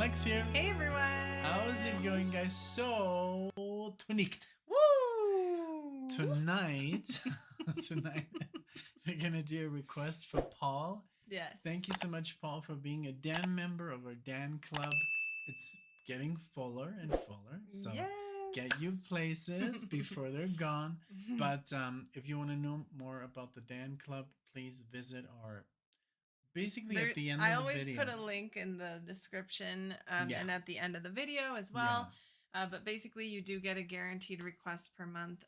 NicknLex here. Hey everyone! How's it going, guys? So, tonight, Woo! tonight, we're gonna do a request for Paul. Yes. Thank you so much, Paul, for being a Dan member of our Dan Club. It's getting fuller and fuller, so yes. get you places before they're gone. But if you want to know more about the Dan Club, please visit our basically at the end of the video. I always put a link in the description and at the end of the video as well. Yeah. But basically, you do get a guaranteed request per month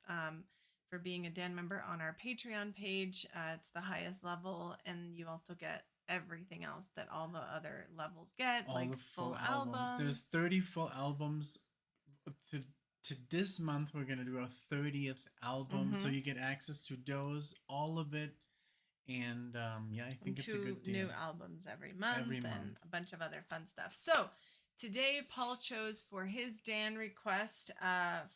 for being a Dan member on our Patreon page. It's the highest level, and you also get everything else that all the other levels get, all like the full albums. There's 30 full albums. To this month, we're gonna do a 30th album, so you get access to those, all of it. And yeah, I think it's a good deal. 2 new albums every month and a bunch of other fun stuff. So today Paul chose for his Dan request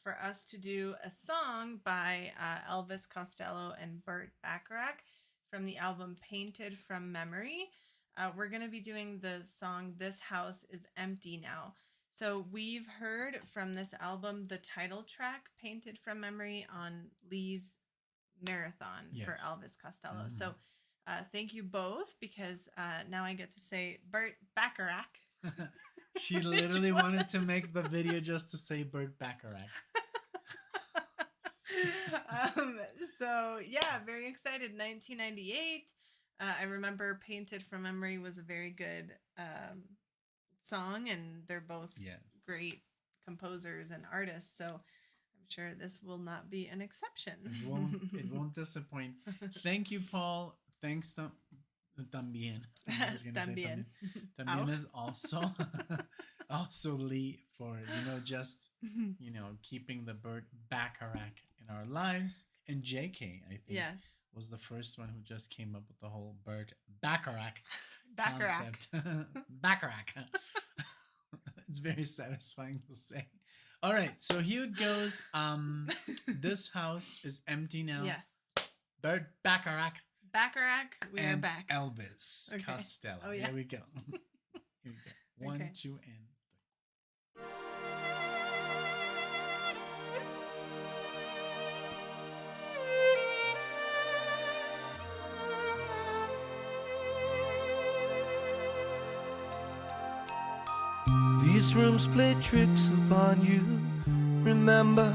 for us to do a song by ELVIS Costello and Burt Bacharach from the album Painted from Memory. We're going to be doing the song This House is Empty Now. So we've heard from this album the title track Painted from Memory on Lee's marathon for ELVIS Costello. So thank you both, because now I get to say Burt Bacharach. She literally wanted to make the video just to say Burt Bacharach. So yeah, very excited. 1998. I remember Painted from Memory was a very good song, and they're both great composers and artists. So sure this will not be an exception. It won't disappoint. Thank you, Paul. Thanks también. I was gonna say también is also Lee for just keeping the Burt Bacharach in our lives. And JK, I think, was the first one who just came up with the whole Burt Bacharach concept. Bacharach. It's very satisfying to say. All right, so here it goes. This house is empty now. Yes. Burt Bacharach. We are back. ELVIS Costello. Oh, yeah. Here we go. Here we go. 1, 2, and 3. These rooms play tricks upon you. Remember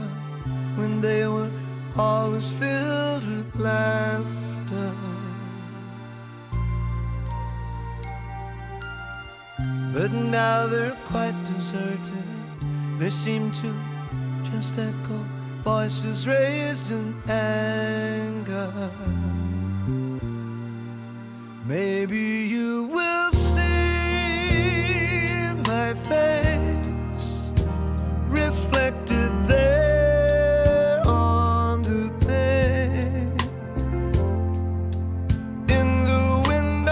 when they were always filled with laughter? But now they're quite deserted. They seem to just echo voices raised in anger. Maybe you will see my face reflected there on the pane, in the window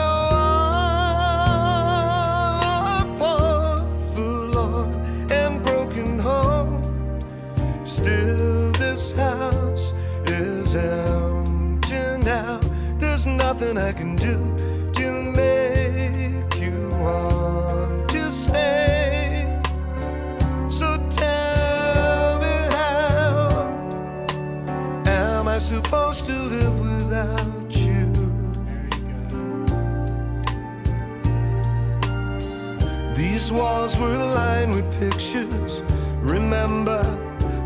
of a poor forlorn and broken home. Still this house is empty now. There's nothing I can do to make you want to stay. So tell me, how am I supposed to live without you? These walls were lined with pictures. Remember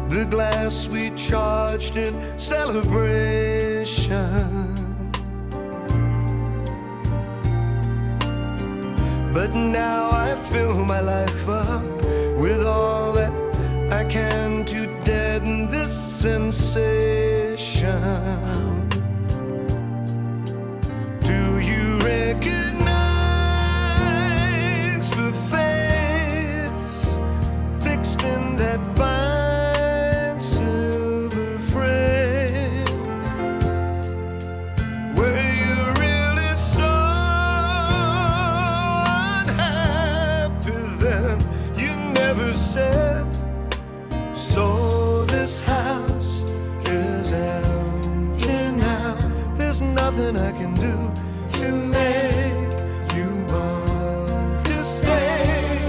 the glass we charged in celebration? But now I fill my life up with all that I can to deaden this sensation. Do you recognize the face fixed in that fine silver frame? Were you really so said? So this house is empty now. There's nothing I can do to make you want to stay.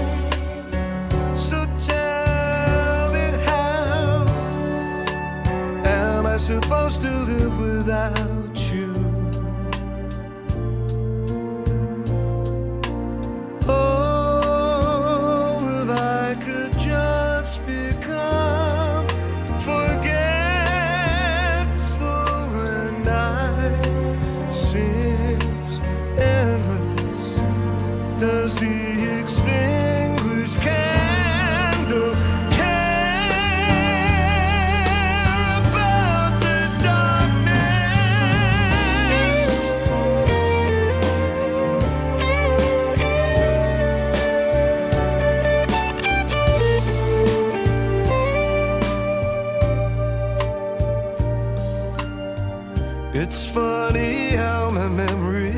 It's funny how my memory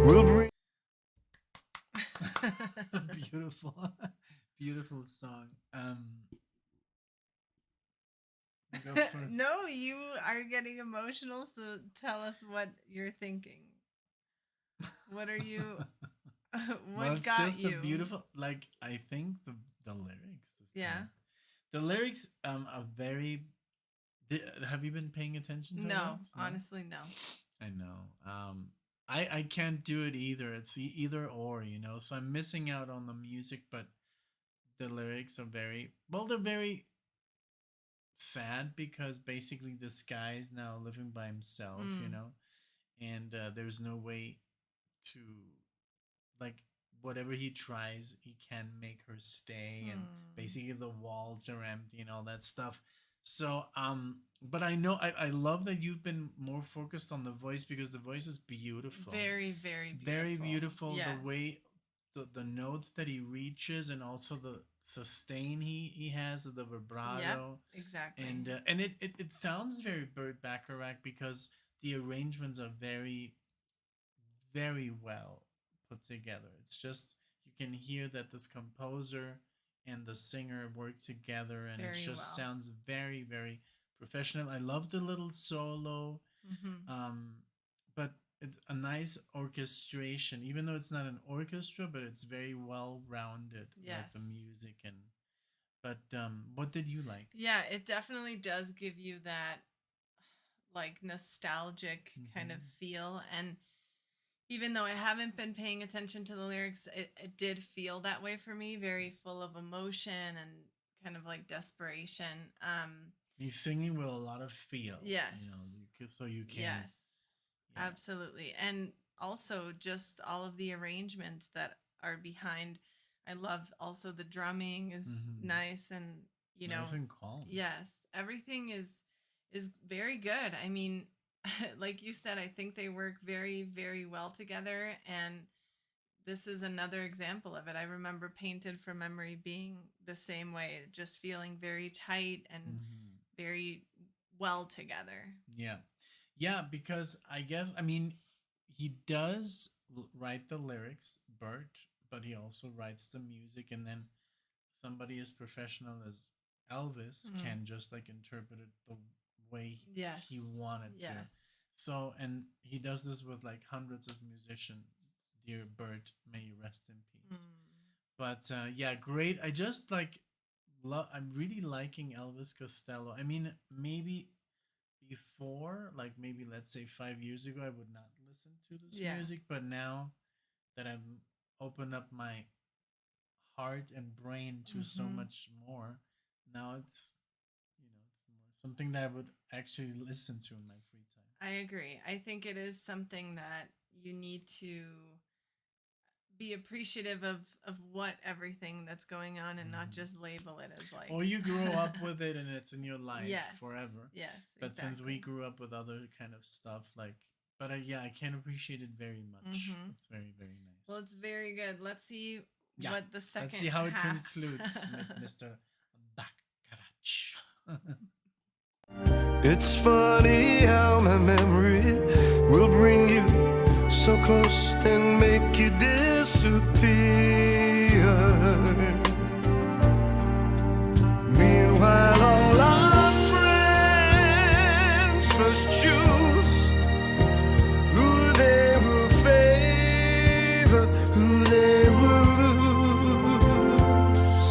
will bring. Beautiful, beautiful song. Go first. No, you are getting emotional, so tell us what you're thinking. What are you? What Well, it's got just you? a beautiful. Like I think the lyrics. Yeah. The lyrics are very. Have you been paying attention to the No, lyrics? honestly, no. I know. I can't do it either. It's either or, you know. So I'm missing out on the music, but the lyrics are very well. They're very sad because basically this guy is now living by himself, you Mm. know, and there's no way to like whatever he tries, he can make her stay, and Mm. basically the walls are empty and all that stuff. So but I know I love that you've been more focused on the voice because the voice is beautiful. Very, very beautiful. Very beautiful. Yes. The way the notes that he reaches and also the sustain he has, the vibrato. Yep, exactly. And it sounds very Burt Bacharach because the arrangements are very very well put together. It's just you can hear that this composer and the singer work together, and it Very just well. sounds very very professional. I love the little solo, Mm-hmm. but it's a nice orchestration, even though it's not an orchestra, but it's very well rounded, like the Yes. music and. But what did you like? Yeah, it definitely does give you that like nostalgic kind of Mhm. feel. And even though I haven't been paying attention to the lyrics, it did feel that way for me, very full of emotion and kind of like desperation. He's singing with a lot of feel. Yes. You know, so you can. Yes, Yeah. absolutely. And also just all of the arrangements that are behind. I love also the drumming is Mhm. nice, and you know, Nice and calm. yes, everything is very good. I mean, like you said, I think they work very, very well together, and this is another example of it. I remember Painted from Memory being the same way, just feeling very tight and Mhm. very well together. Yeah. Yeah, because I mean, he does write the lyrics, Bert, but he also writes the music, and then somebody as professional as Elvis Mm. can just like interpret it the way Yes. he wanted to. Yes. So, and he does this with like hundreds of musicians. Dear Bert, may you rest in peace. Mm. But yeah, great. I just like I'm really liking Elvis Costello. I mean, maybe before, like maybe let's say 5 years ago, I would not listen to this Yeah. music. But now that I've opened up my heart and brain to so Mhm. much more, now it's it's more something that I would actually listen to in my free time. I agree. I think it is something that you need to be appreciative of what everything that's going on and not Mhm. just label it as like Or you grow up with it and it's in your life yes, forever. yes, But since we exactly. grew up with other kind of stuff, like, but yeah, I can appreciate it very much. Mhm. It's very, very nice. Well, it's very good. Let's see Yeah, what the second let's see how it half. concludes with Mr. Bacharach. It's funny how my memory will bring you so close and make you disappear. Meanwhile, all our friends must choose who they will favor, who they will lose.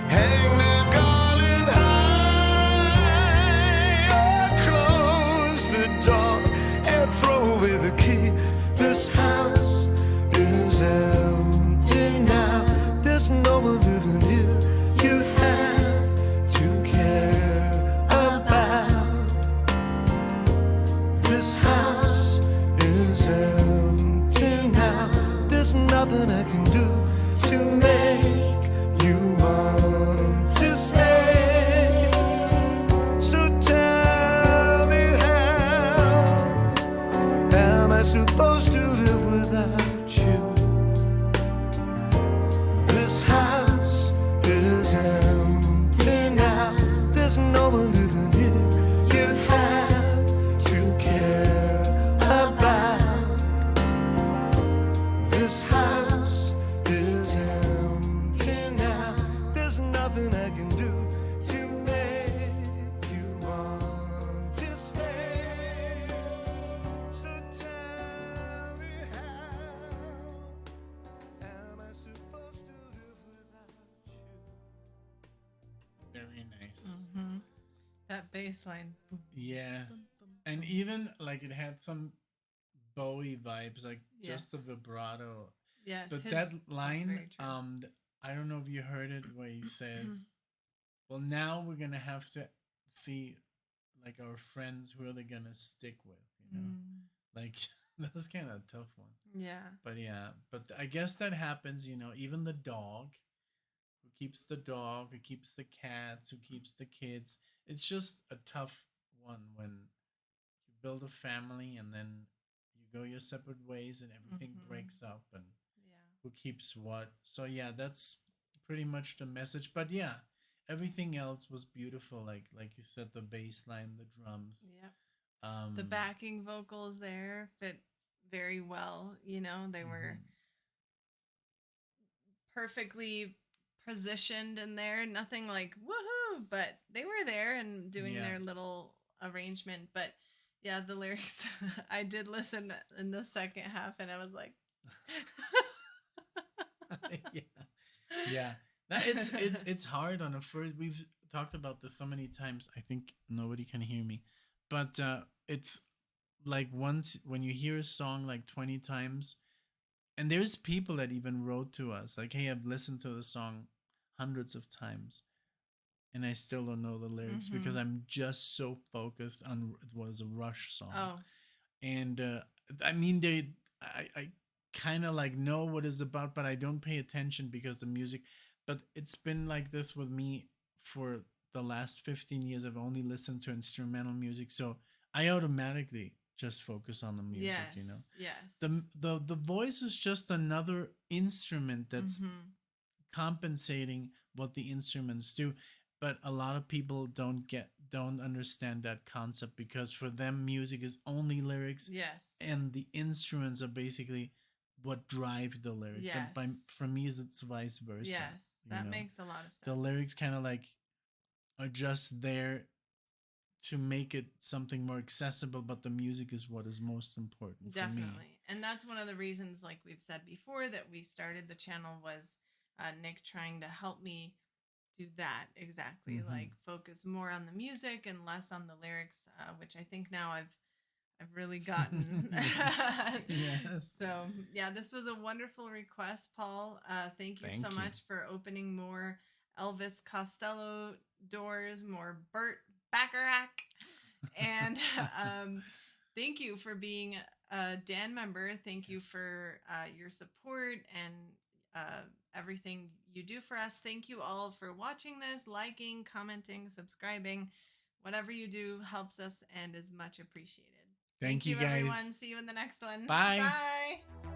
Hang their garland high, or close the door and throw away the key. This house is empty now. There's no one living here. You have to care about. This house is empty now. There's nothing I can do to make you want to stay. So tell me, how am I supposed to live without you? This house is empty now. There's no one living here. You have to care That bass line. Yes. And even like it had some Bowie vibes, like just the vibrato. Yes. But that line, very true. I don't know if you heard it where he says, well, now we're gonna have to see like our friends who are they gonna stick with, you know? Like that was kind of a tough one. Yeah. But yeah, but I guess that happens, you know, even the dog who keeps the dog, who keeps the cats, who keeps the kids. It's just a tough one when you build a family and then you go your separate ways and everything breaks up and who keeps what. So yeah, that's pretty much the message. But yeah, everything else was beautiful. Like you said, the bass line, the drums. Yeah. The backing vocals there fit very well. You know, they were perfectly positioned in there. Nothing like woohoo, but they were there and doing their little arrangement. But yeah, the lyrics, I did listen in the second half and I was like, yeah. It's hard on a first. We've talked about this so many times. I think nobody can hear me, but it's like once when you hear a song like 20 times, and there's people that even wrote to us like, "Hey, I've listened to the song hundreds of times, and I still don't know the lyrics because I'm just so focused on it was a Rush song." Oh, and I mean I kind of like know what it's about, but I don't pay attention because the music. But it's been like this with me for the last 15 years. I've only listened to instrumental music, so I automatically just focus on the music. yes, You know, yes. the voice is just another instrument that's compensating what the instruments do. But a lot of people don't understand that concept because for them music is only lyrics. Yes. And the instruments are basically what drive the lyrics. Yes. And for me it's vice versa. Yes, that know? makes a lot of sense. The lyrics kind of like are just there to make it something more accessible, but the music is what is most important. Definitely. For me. And that's one of the reasons, like we've said before, that we started the channel was Nick trying to help me do that exactly, like focus more on the music and less on the lyrics, which I think now I've really gotten. Yes. So yeah, this was a wonderful request, Paul. Thank you so much for opening more Elvis Costello doors, more Burt Bacharach, and thank you for being a Dan member. Thank you for your support and everything you do for us. Thank you all for watching this, liking, commenting, subscribing. Whatever you do helps us and is much appreciated. Thank you, guys. Everyone. See you in the next one. Bye. Bye.